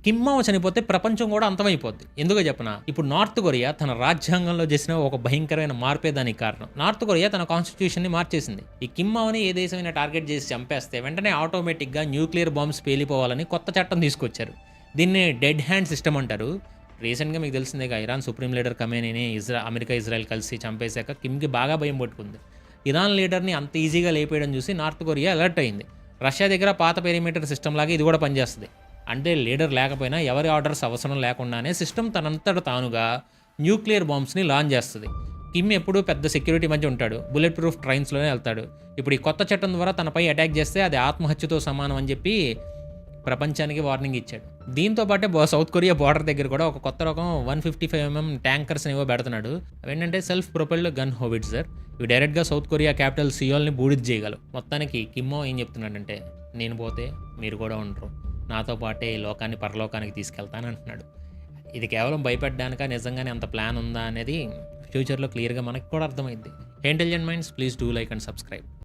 కిమ్మావ చనిపోతే ప్రపంచం కూడా అంతమైపోద్ది. ఎందుకో చెప్పనా? ఇప్పుడు నార్త్ కొరియా తన రాజ్యాంగంలో చేసిన ఒక భయంకరమైన మార్పే దానికి కారణం. నార్త్ కొరియా తన కాన్స్టిట్యూషన్‌ని మార్చేసింది. ఈ కిమ్మావని ఏ దేశమైనా టార్గెట్ చేసి చంపేస్తే వెంటనే ఆటోమేటిక్‌గా న్యూక్లియర్ బాంబ్స్ పేలిపోవాలని కొత్త చట్టం తీసుకొచ్చారు. దీన్నే డెడ్ హ్యాండ్ సిస్టమ్ అంటారు. రీసెంట్‌గా మీకు తెలిసిందేగా ఇరాన్ సుప్రీం లీడర్ ఖమేనీని అమెరికా, ఇజ్రాయెల్ కలిసి చంపేశాక కిమ్‌కి బాగా భయం పట్టుకుంది. ఇరాన్ లీడర్‌ని అంత ఈజీగా లేపేయడం చూసి నార్త్ కొరియా అలర్ట్ అయింది. రష్యా దగ్గర పాత పెరిమీటర్ సిస్టమ్ లాగా ఇది కూడా పనిచేస్తది. అంటే లీడర్ లేకపోయినా ఎవరి ఆర్డర్స్ అవసరం లేకుండానే సిస్టమ్ తనంతట తానుగా న్యూక్లియర్ బాంబ్స్ని లాంచ్ చేస్తుంది. కిమ్ ఎప్పుడూ పెద్ద సెక్యూరిటీ మధ్య ఉంటాడు. బుల్లెట్ ప్రూఫ్ ట్రైన్స్లోనే వెళ్తాడు. ఇప్పుడు ఈ కొత్త చట్టం ద్వారా తనపై అటాక్ చేస్తే అది ఆత్మహత్యతో సమానం అని చెప్పి ప్రపంచానికి వార్నింగ్ ఇచ్చాడు. దీంతో పాటే సౌత్ కొరియా బార్డర్ దగ్గర కూడా ఒక కొత్త రకం 155mm ట్యాంకర్స్ ఏవో పెడుతున్నాడు. అవేంటంటే సెల్ఫ్ ప్రొపెల్డ్ గన్ హోవిట్జర్. ఇవి డైరెక్ట్గా సౌత్ కొరియా క్యాపిటల్ సియోల్ని బూడిద చేయగలవు. మొత్తానికి కిమ్మో ఏం చెప్తున్నాడంటే, నేను పోతే మీరు కూడా ఉండరు, నాతో పాటే ఈ లోకాన్ని పరలోకానికి తీసుకెళ్తాను అంటున్నాడు. ఇది కేవలం భయపెట్టడానికా, నిజంగానే అంత ప్లాన్ ఉందా అనేది ఫ్యూచర్లో క్లియర్గా మనకి కూడా అర్థమైంది. Intelligent minds, please do like and subscribe.